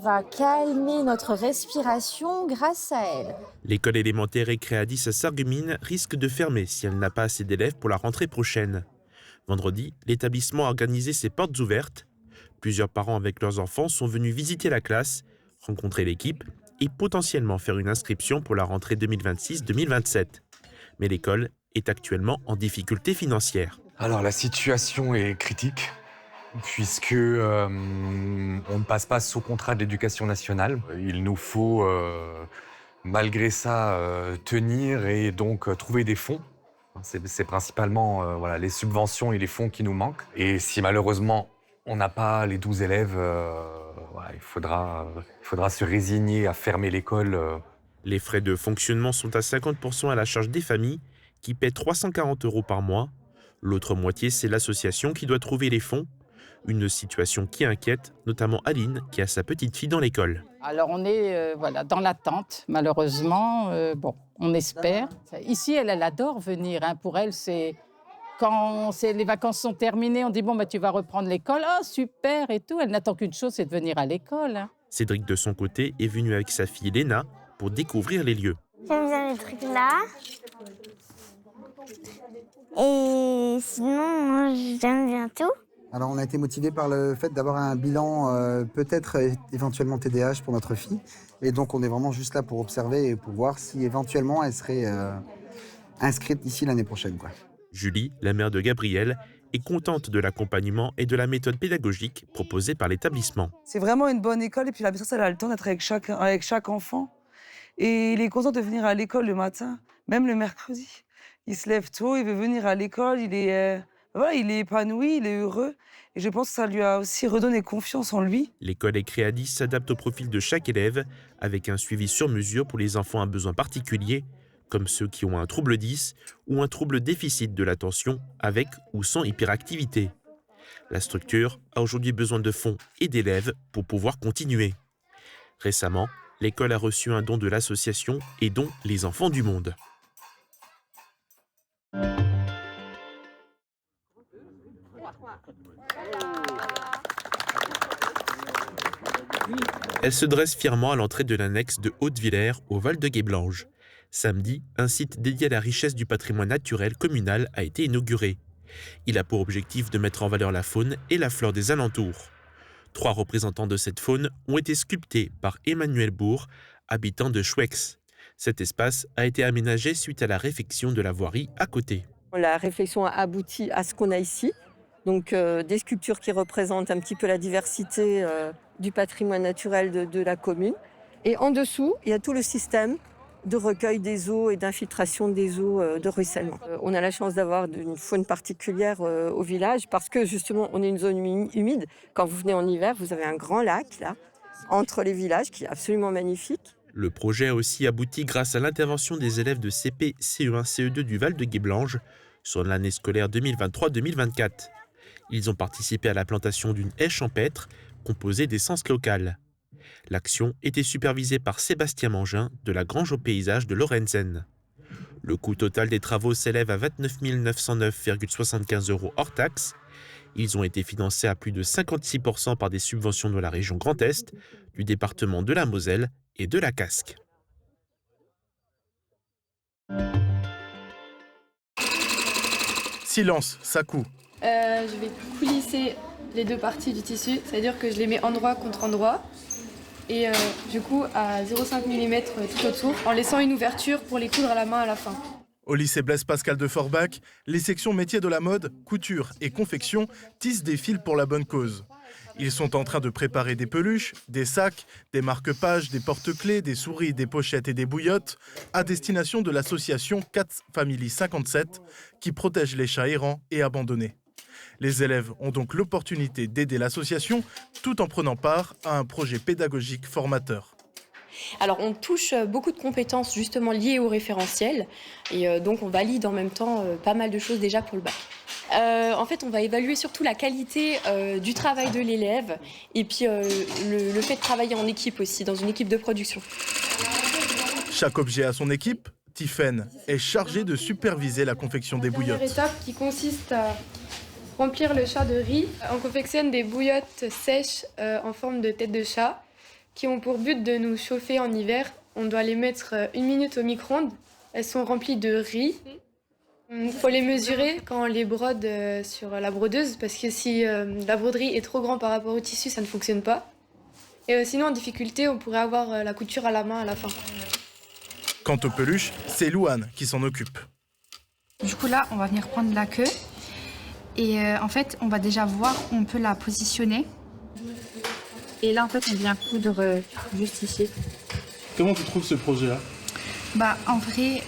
va calmer notre respiration grâce à elle. L'école élémentaire et Créadis à Sarreguemines risque de fermer si elle n'a pas assez d'élèves pour la rentrée prochaine. Vendredi, l'établissement a organisé ses portes ouvertes. Plusieurs parents avec leurs enfants sont venus visiter la classe, rencontrer l'équipe et potentiellement faire une inscription pour la rentrée 2026-2027. Mais l'école est actuellement en difficulté financière. Alors la situation est critique puisque on ne passe pas sous contrat de l'éducation nationale. Il nous faut malgré ça tenir et donc trouver des fonds. C'est principalement les subventions et les fonds qui nous manquent. Et si malheureusement on n'a pas les 12 élèves, il faudra se résigner à fermer l'école. Les frais de fonctionnement sont à 50% à la charge des familles qui paient 340 € par mois. L'autre moitié, c'est l'association qui doit trouver les fonds. Une situation qui inquiète, notamment Aline, qui a sa petite fille dans l'école. Alors on est dans l'attente, malheureusement. On espère. Ici, elle adore venir. Pour elle, c'est quand les vacances sont terminées, on dit tu vas reprendre l'école. Oh, super et tout. Elle n'attend qu'une chose, c'est de venir à l'école. Cédric, de son côté, est venu avec sa fille Léna pour découvrir les lieux. J'aime bien les trucs là. Et sinon, moi, j'aime bien tout. Alors, on a été motivés par le fait d'avoir un bilan peut-être éventuellement TDAH pour notre fille. Et donc, on est vraiment juste là pour observer et pour voir si éventuellement elle serait inscrite ici l'année prochaine, quoi. Julie, la mère de Gabriel, est contente de l'accompagnement et de la méthode pédagogique proposée par l'établissement. C'est vraiment une bonne école et puis la maîtresse, elle a le temps d'être avec chaque enfant. Et il est content de venir à l'école le matin, même le mercredi. Il se lève tôt, il veut venir à l'école, il est épanoui, il est heureux. Et je pense que ça lui a aussi redonné confiance en lui. L'école et Créadis s'adapte au profil de chaque élève, avec un suivi sur mesure pour les enfants à besoins particuliers, comme ceux qui ont un trouble 10 ou un trouble déficit de l'attention avec ou sans hyperactivité. La structure a aujourd'hui besoin de fonds et d'élèves pour pouvoir continuer. Récemment, l'école a reçu un don de l'association Aidons les enfants du monde. Elle se dresse fièrement à l'entrée de l'annexe de Haute-Villers au Val-de-Guéblange. Samedi, un site dédié à la richesse du patrimoine naturel communal a été inauguré. Il a pour objectif de mettre en valeur la faune et la flore des alentours. 3 représentants de cette faune ont été sculptés par Emmanuel Bourg, habitant de Chouex. Cet espace a été aménagé suite à la réfection de la voirie à côté. La réflexion a abouti à ce qu'on a ici. Donc des sculptures qui représentent un petit peu la diversité du patrimoine naturel de la commune. Et en dessous, il y a tout le système de recueil des eaux et d'infiltration des eaux de ruissellement. On a la chance d'avoir une faune particulière au village parce que justement, on est une zone humide. Quand vous venez en hiver, vous avez un grand lac là, entre les villages qui est absolument magnifique. Le projet a aussi abouti grâce à l'intervention des élèves de CP, CE1, CE2 du Val-de-Guéblange sur l'année scolaire 2023-2024. Ils ont participé à la plantation d'une haie champêtre composée d'essences locales. L'action était supervisée par Sébastien Mangin de la Grange au paysage de Lorenzen. Le coût total des travaux s'élève à 29 909,75 € hors taxes. Ils ont été financés à plus de 56% par des subventions de la région Grand Est, du département de la Moselle et de la Casque. Silence, ça coud. Je vais coulisser les 2 parties du tissu, c'est-à-dire que je les mets endroit contre endroit et du coup à 0,5 mm tout autour en laissant une ouverture pour les coudre à la main à la fin. Au lycée Blaise Pascal de Forbach, les sections métiers de la mode, couture et confection tissent des fils pour la bonne cause. Ils sont en train de préparer des peluches, des sacs, des marque-pages, des porte-clés, des souris, des pochettes et des bouillottes à destination de l'association Cat Family 57 qui protège les chats errants et abandonnés. Les élèves ont donc l'opportunité d'aider l'association tout en prenant part à un projet pédagogique formateur. Alors on touche beaucoup de compétences justement liées au référentiel et donc on valide en même temps pas mal de choses déjà pour le bac. En fait on va évaluer surtout la qualité du travail de l'élève et puis le fait de travailler en équipe aussi, dans une équipe de production. Chaque objet a son équipe. Tiffaine est chargée de superviser la confection des bouillottes. La dernière étape qui consiste à remplir le chat de riz. On confectionne des bouillottes sèches en forme de tête de chat qui ont pour but de nous chauffer en hiver. On doit les mettre 1 minute au micro-ondes. Elles sont remplies de riz. Il faut les mesurer quand on les brode sur la brodeuse parce que si la broderie est trop grande par rapport au tissu, ça ne fonctionne pas. Et sinon, en difficulté, on pourrait avoir la couture à la main à la fin. Quant aux peluches, c'est Louane qui s'en occupe. Du coup là, on va venir prendre la queue et en fait, on va déjà voir où on peut la positionner. Et là, en fait, on vient coudre juste ici. Comment tu trouves ce projet-là? Bah, en vrai,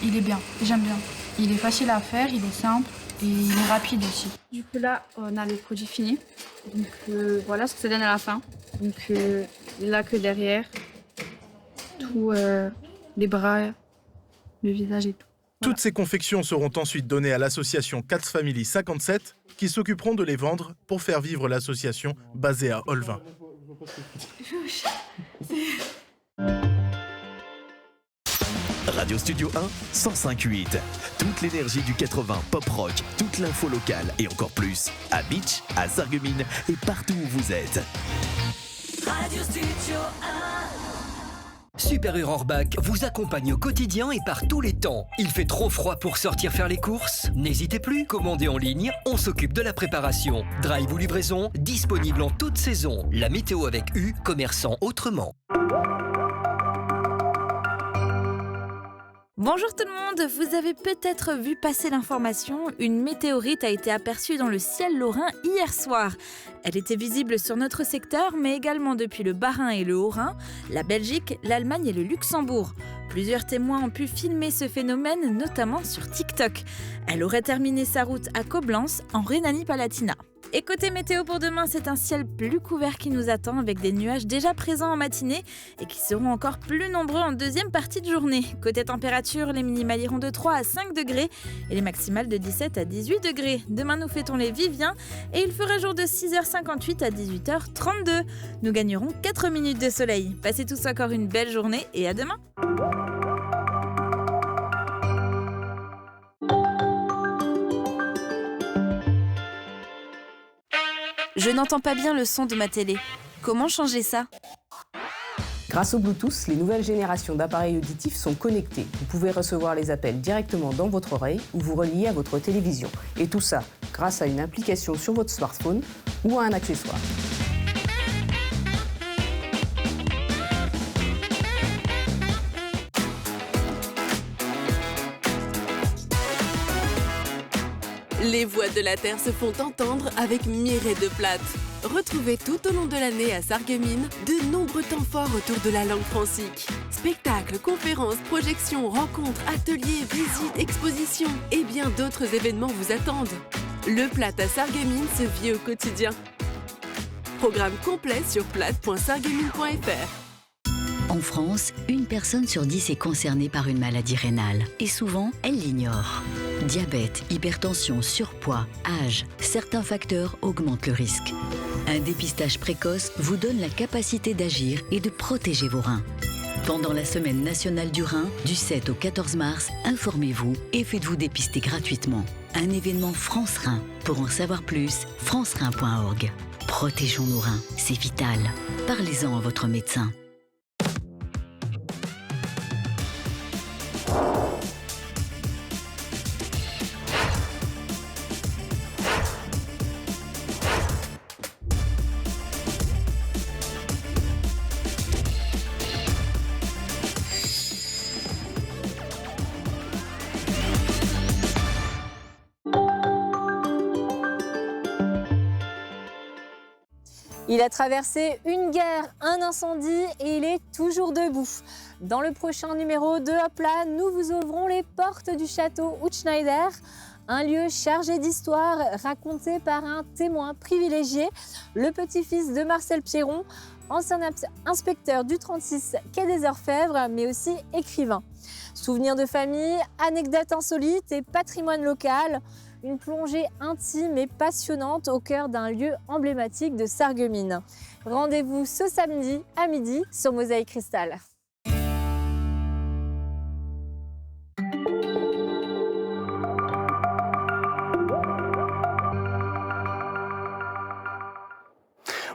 il est bien. J'aime bien. Il est facile à faire, il est simple et il est rapide aussi. Du coup là, on a le produit fini. Donc voilà ce que ça donne à la fin. Donc la queue derrière, tout les bras, le visage et tout. Toutes ces confections seront ensuite données à l'association Cats Family 57 qui s'occuperont de les vendre pour faire vivre l'association basée à Olvin. Radio Studio 1, 105.8. Toute l'énergie du 80 pop rock, toute l'info locale et encore plus à Beach, à Sarreguemines et partout où vous êtes. Radio Studio 1. Super Orbach vous accompagne au quotidien et par tous les temps. Il fait trop froid pour sortir faire les courses? N'hésitez plus, commandez en ligne, on s'occupe de la préparation. Drive ou livraison, disponible en toute saison. La météo avec U, commerçant autrement. Bonjour tout le monde, vous avez peut-être vu passer l'information, une météorite a été aperçue dans le ciel lorrain hier soir. Elle était visible sur notre secteur, mais également depuis le Bas-Rhin et le Haut-Rhin, la Belgique, l'Allemagne et le Luxembourg. Plusieurs témoins ont pu filmer ce phénomène, notamment sur TikTok. Elle aurait terminé sa route à Coblence, en Rhénanie-Palatinat. Et côté météo pour demain, c'est un ciel plus couvert qui nous attend avec des nuages déjà présents en matinée et qui seront encore plus nombreux en deuxième partie de journée. Côté température, les minimales iront de 3 à 5 degrés et les maximales de 17 à 18 degrés. Demain, nous fêtons les Viviens et il fera jour de 6h58 à 18h32. Nous gagnerons 4 minutes de soleil. Passez tous encore une belle journée et à demain. Je n'entends pas bien le son de ma télé. Comment changer ça ? Grâce au Bluetooth, les nouvelles générations d'appareils auditifs sont connectés. Vous pouvez recevoir les appels directement dans votre oreille ou vous relier à votre télévision. Et tout ça grâce à une application sur votre smartphone ou à un accessoire. Les voix de la Terre se font entendre avec Mireille de Plate. Retrouvez tout au long de l'année à Sarreguemines de nombreux temps forts autour de la langue francique. Spectacles, conférences, projections, rencontres, ateliers, visites, expositions et bien d'autres événements vous attendent. Le Plate à Sarreguemines se vit au quotidien. Programme complet sur plate.sarreguemines.fr. En France, une personne sur 10 est concernée par une maladie rénale et souvent, elle l'ignore. Diabète, hypertension, surpoids, âge, certains facteurs augmentent le risque. Un dépistage précoce vous donne la capacité d'agir et de protéger vos reins. Pendant la Semaine nationale du rein, du 7 au 14 mars, informez-vous et faites-vous dépister gratuitement. Un événement France Rein. Pour en savoir plus, francerein.org. Protégeons nos reins, c'est vital. Parlez-en à votre médecin. Il a traversé une guerre, un incendie et il est toujours debout. Dans le prochain numéro de Hop là, nous vous ouvrons les portes du château Hutschneider, un lieu chargé d'histoire raconté par un témoin privilégié, le petit-fils de Marcel Pierron, ancien inspecteur du 36 quai des Orfèvres, mais aussi écrivain. Souvenirs de famille, anecdotes insolites et patrimoine local. Une plongée intime et passionnante au cœur d'un lieu emblématique de Sarreguemines. Rendez-vous ce samedi à midi sur Mosaïque Cristal.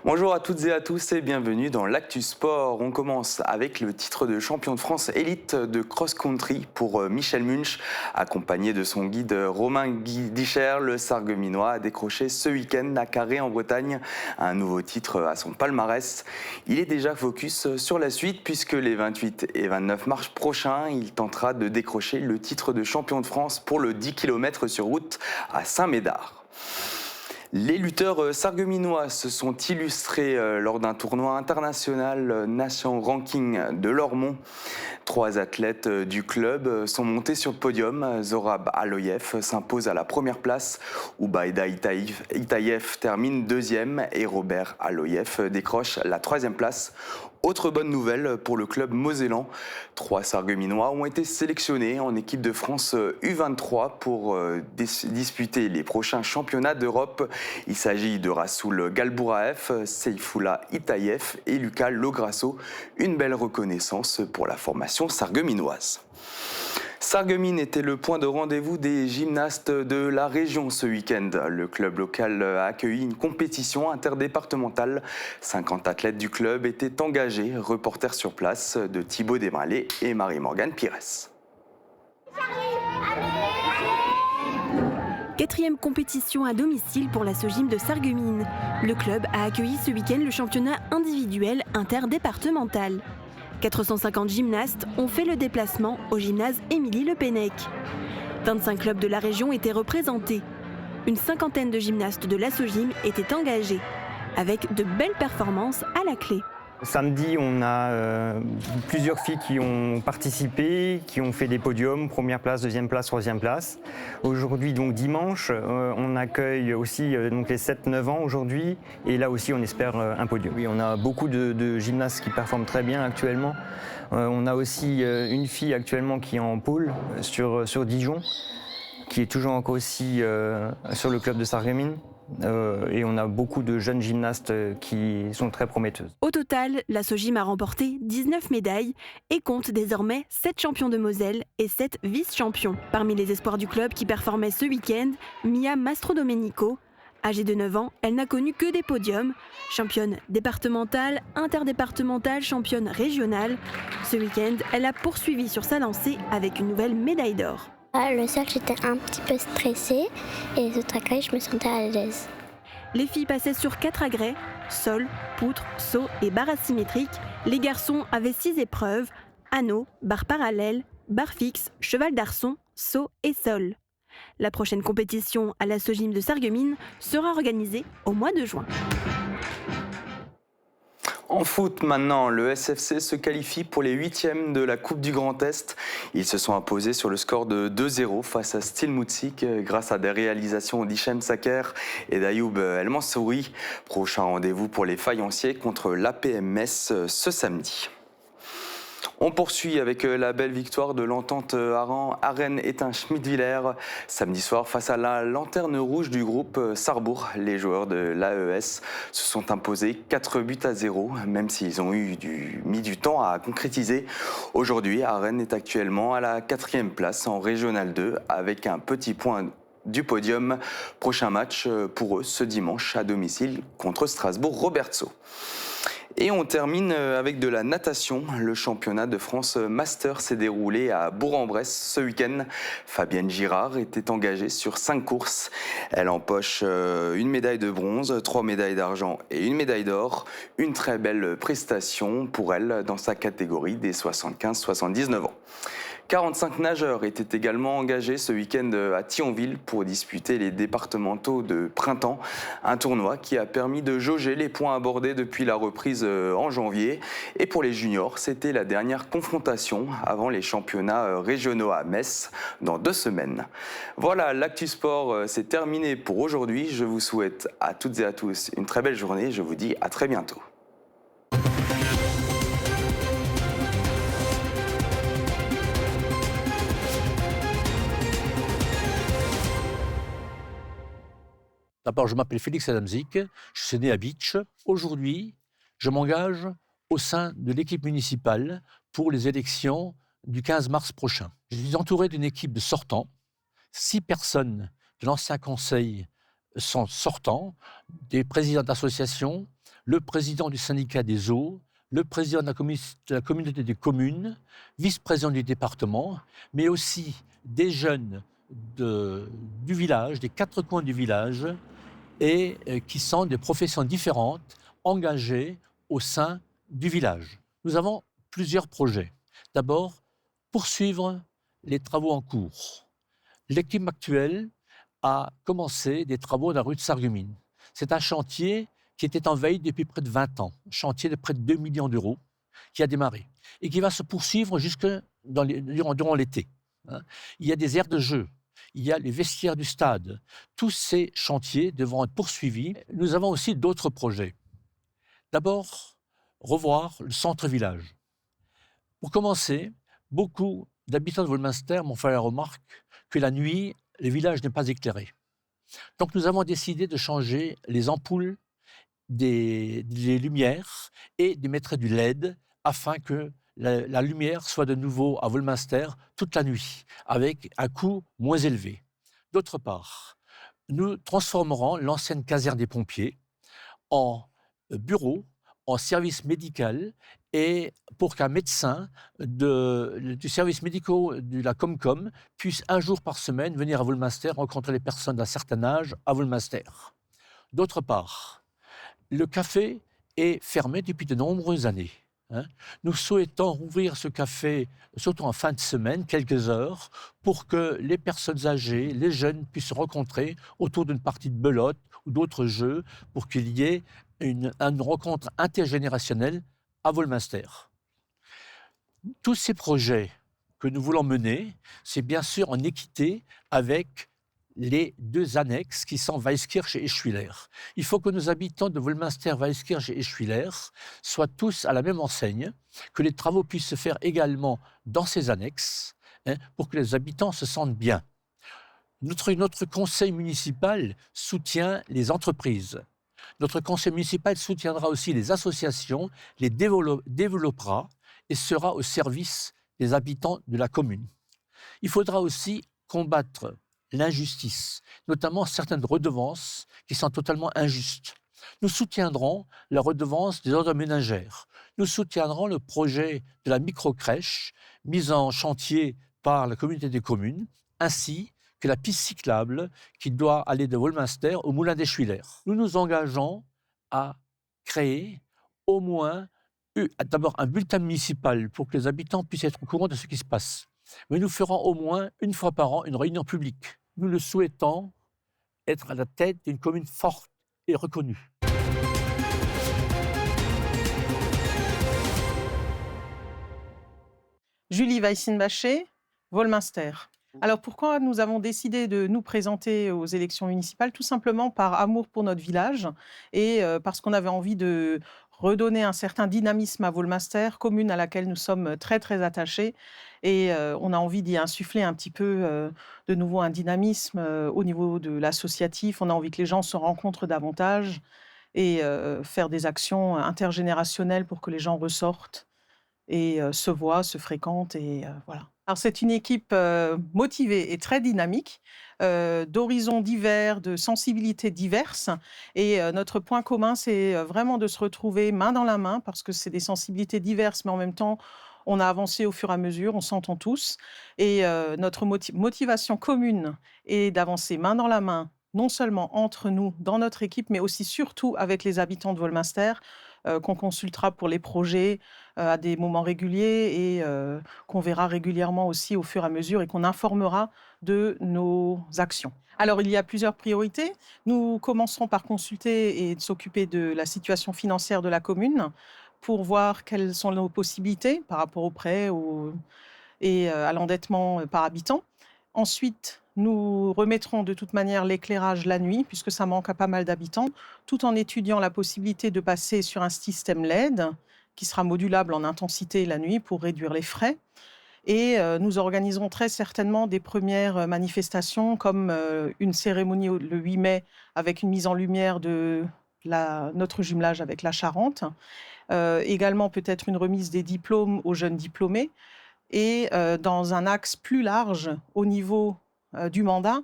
Bonjour à toutes et à tous et bienvenue dans l'Actu Sport. On commence avec le titre de champion de France élite de cross-country pour Michel Munch. Accompagné de son guide Romain Guicher, le Sarregueminois a décroché ce week-end à Carré en Bretagne un nouveau titre à son palmarès. Il est déjà focus sur la suite puisque les 28 et 29 mars prochains, il tentera de décrocher le titre de champion de France pour le 10 km sur route à Saint-Médard. Les lutteurs sarregueminois se sont illustrés lors d'un tournoi international Nation Ranking de Lormont. 3 athlètes du club sont montés sur le podium. Zorab Aloyev s'impose à la première place, Ubaïda Itaïev termine 2e et Robert Aloyev décroche la 3e place. Autre bonne nouvelle pour le club mosellan, 3 sarregueminois ont été sélectionnés en équipe de France U23 pour disputer les prochains championnats d'Europe. Il s'agit de Rassoul Galbouraev, Seyfoula Itaïev et Lucas Lograsso. Une belle reconnaissance pour la formation sarregueminoise. Sarreguemines était le point de rendez-vous des gymnastes de la région ce week-end. Le club local a accueilli une compétition interdépartementale. 50 athlètes du club étaient engagés. Reporters sur place de Thibaut Desmalais et Marie-Morgane Pires. 4e compétition à domicile pour la SOGIM de Sarreguemines. Le club a accueilli ce week-end le championnat individuel interdépartemental. 450 gymnastes ont fait le déplacement au gymnase Émilie Le Pennec. 25 clubs de la région étaient représentés. Une cinquantaine de gymnastes de la SOGIM étaient engagés, avec de belles performances à la clé. Samedi, on a plusieurs filles qui ont participé, qui ont fait des podiums, première place, deuxième place, troisième place. Aujourd'hui, donc dimanche, on accueille aussi donc les 7-9 ans aujourd'hui, et là aussi on espère un podium. Oui, on a beaucoup de gymnastes qui performent très bien actuellement. On a aussi une fille actuellement qui est en pôle sur Dijon, qui est toujours encore aussi sur le club de Sarreguemines. Et on a beaucoup de jeunes gymnastes qui sont très prometteuses. Au total, la SOGIM a remporté 19 médailles et compte désormais 7 champions de Moselle et 7 vice-champions. Parmi les espoirs du club qui performaient ce week-end, Mia Mastrodomenico. Âgée de 9 ans, elle n'a connu que des podiums. Championne départementale, interdépartementale, championne régionale. Ce week-end, elle a poursuivi sur sa lancée avec une nouvelle médaille d'or. Le sol, j'étais un petit peu stressée et les autres agrès, je me sentais à l'aise. Les filles passaient sur 4 agrès, sol, poutre, saut et barre asymétrique. Les garçons avaient 6 épreuves, anneau, barre parallèle, barre fixe, cheval d'arçon, saut et sol. La prochaine compétition à la SOGIM de Sarreguemines sera organisée au mois de juin. En foot maintenant, le SFC se qualifie pour les 8e de la Coupe du Grand Est. Ils se sont imposés sur le score de 2-0 face à Stilmoutsik grâce à des réalisations d'Hichem Saker et d'Ayoub El Mansouri. Prochain rendez-vous pour les Fayenciers contre l'APM Metz ce samedi. On poursuit avec la belle victoire de l'entente Arène-Étain-Schmidtviller samedi soir face à la lanterne rouge du groupe Sarrebourg. Les joueurs de l'AES se sont imposés 4-0, même s'ils ont mis du temps à concrétiser. Aujourd'hui, Arène est actuellement à la 4e place en Régional 2 avec un petit point du podium. Prochain match pour eux ce dimanche à domicile contre Strasbourg-Robertso. Et on termine avec de la natation. Le championnat de France Master s'est déroulé à Bourg-en-Bresse ce week-end. Fabienne Girard était engagée sur 5 courses. Elle empoche une médaille de bronze, 3 médailles d'argent et une médaille d'or. Une très belle prestation pour elle dans sa catégorie des 75-79 ans. 45 nageurs étaient également engagés ce week-end à Thionville pour disputer les départementaux de printemps. Un tournoi qui a permis de jauger les points abordés depuis la reprise en janvier. Et pour les juniors, c'était la dernière confrontation avant les championnats régionaux à Metz dans 2 semaines. Voilà, l'Actu Sport, c'est terminé pour aujourd'hui. Je vous souhaite à toutes et à tous une très belle journée. Je vous dis à très bientôt. D'abord, je m'appelle Félix Adamzik, je suis né à Bitche. Aujourd'hui, je m'engage au sein de l'équipe municipale pour les élections du 15 mars prochain. Je suis entouré d'une équipe de sortants. 6 personnes de l'ancien conseil sont sortants, des présidents d'associations, le président du syndicat des eaux, le président de la communauté des communes, vice-président du département, mais aussi des jeunes du village, des 4 coins du village, et qui sont des professions différentes, engagées au sein du village. Nous avons plusieurs projets. D'abord, poursuivre les travaux en cours. L'équipe actuelle a commencé des travaux dans la rue de Sarreguemines. C'est un chantier qui était en veille depuis près de 20 ans, un chantier de près de 2 millions d'euros qui a démarré et qui va se poursuivre durant l'été. Il y a des aires de jeu, il y a les vestiaires du stade. Tous ces chantiers devront être poursuivis. Nous avons aussi d'autres projets. D'abord, revoir le centre-village. Pour commencer, beaucoup d'habitants de Wolminster m'ont fait la remarque que la nuit, le village n'est pas éclairé. Donc nous avons décidé de changer les ampoules des lumières et de mettre du LED afin que la lumière soit de nouveau à Wolminster toute la nuit, avec un coût moins élevé. D'autre part, nous transformerons l'ancienne caserne des pompiers en bureau, en service médical, et pour qu'un médecin du service médical de la Comcom puisse un jour par semaine venir à Wolminster rencontrer les personnes d'un certain âge à Wolminster. D'autre part, le café est fermé depuis de nombreuses années. Nous souhaitons rouvrir ce café, surtout en fin de semaine, quelques heures, pour que les personnes âgées, les jeunes puissent se rencontrer autour d'une partie de belote ou d'autres jeux, pour qu'il y ait une rencontre intergénérationnelle à Wolminster. Tous ces projets que nous voulons mener, c'est bien sûr en équité avec les 2 annexes qui sont Weiskirch et Eschwiller. Il faut que nos habitants de Wolminster, Weiskirch et Eschwiller soient tous à la même enseigne, que les travaux puissent se faire également dans ces annexes, pour que les habitants se sentent bien. Notre conseil municipal soutient les entreprises. Notre conseil municipal soutiendra aussi les associations, les développera et sera au service des habitants de la commune. Il faudra aussi combattre l'injustice, notamment certaines redevances qui sont totalement injustes. Nous soutiendrons la redevance des ordres ménagères. Nous soutiendrons le projet de la micro-crèche mise en chantier par la communauté des communes, ainsi que la piste cyclable qui doit aller de Wolminster au Moulin d'Eschwiller. Nous nous engageons à créer au moins d'abord un bulletin municipal pour que les habitants puissent être au courant de ce qui se passe. Mais nous ferons au moins 1 fois par an une réunion publique. Nous le souhaitons être à la tête d'une commune forte et reconnue. Julie Weissenbacher, Wolminster. Alors pourquoi nous avons décidé de nous présenter aux élections municipales? Tout simplement par amour pour notre village et parce qu'on avait envie de redonner un certain dynamisme à Wolminster, commune à laquelle nous sommes très très attachés. Et on a envie d'y insuffler un petit peu de nouveau un dynamisme au niveau de l'associatif. On a envie que les gens se rencontrent davantage et faire des actions intergénérationnelles pour que les gens ressortent et se voient, se fréquentent et voilà. Alors c'est une équipe motivée et très dynamique, d'horizons divers, de sensibilités diverses. Et notre point commun, c'est vraiment de se retrouver main dans la main, parce que c'est des sensibilités diverses, mais en même temps, on a avancé au fur et à mesure, on s'entend tous. Et notre motivation commune est d'avancer main dans la main, non seulement entre nous, dans notre équipe, mais aussi surtout avec les habitants de Wolminster, qu'on consultera pour les projets à des moments réguliers et qu'on verra régulièrement aussi au fur et à mesure et qu'on informera de nos actions. Alors, il y a plusieurs priorités. Nous commencerons par consulter et s'occuper de la situation financière de la commune pour voir quelles sont nos possibilités par rapport aux prêts et à l'endettement par habitant. Ensuite, nous remettrons de toute manière l'éclairage la nuit, puisque ça manque à pas mal d'habitants, tout en étudiant la possibilité de passer sur un système LED qui sera modulable en intensité la nuit pour réduire les frais. Et nous organiserons très certainement des premières manifestations, comme une cérémonie le 8 mai avec une mise en lumière de notre jumelage avec la Charente. Également peut-être une remise des diplômes aux jeunes diplômés. Et dans un axe plus large au niveau du mandat,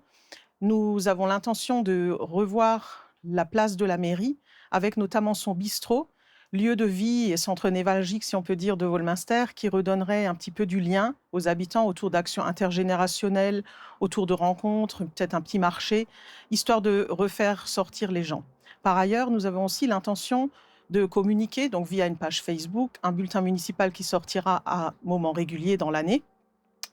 nous avons l'intention de revoir la place de la mairie, avec notamment son bistrot, lieu de vie et centre névralgique, si on peut dire, de Wolminster, qui redonnerait un petit peu du lien aux habitants autour d'actions intergénérationnelles, autour de rencontres, peut-être un petit marché, histoire de refaire sortir les gens. Par ailleurs, nous avons aussi l'intention de communiquer, donc via une page Facebook, un bulletin municipal qui sortira à moments réguliers dans l'année,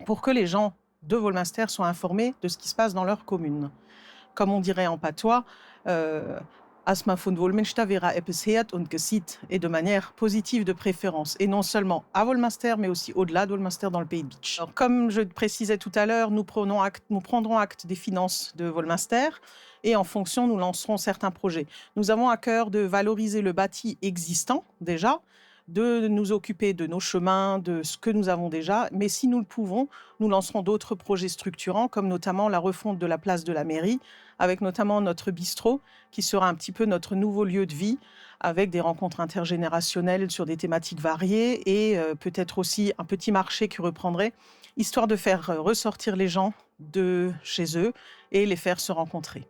pour que les gens de Wolminster soient informés de ce qui se passe dans leur commune. Comme on dirait en patois, als man von Wolminster vera etwas hört und gesieht, et de manière positive de préférence, et non seulement à Wolminster, mais aussi au-delà de Wolminster dans le Pays de Bitche. Alors, comme je le précisais tout à l'heure, nous prendrons acte des finances de Wolminster, et en fonction, nous lancerons certains projets. Nous avons à cœur de valoriser le bâti existant déjà, de nous occuper de nos chemins, de ce que nous avons déjà, mais si nous le pouvons, nous lancerons d'autres projets structurants, comme notamment la refonte de la place de la mairie, avec notamment notre bistrot, qui sera un petit peu notre nouveau lieu de vie, avec des rencontres intergénérationnelles sur des thématiques variées, et peut-être aussi un petit marché qui reprendrait, histoire de faire ressortir les gens de chez eux et les faire se rencontrer.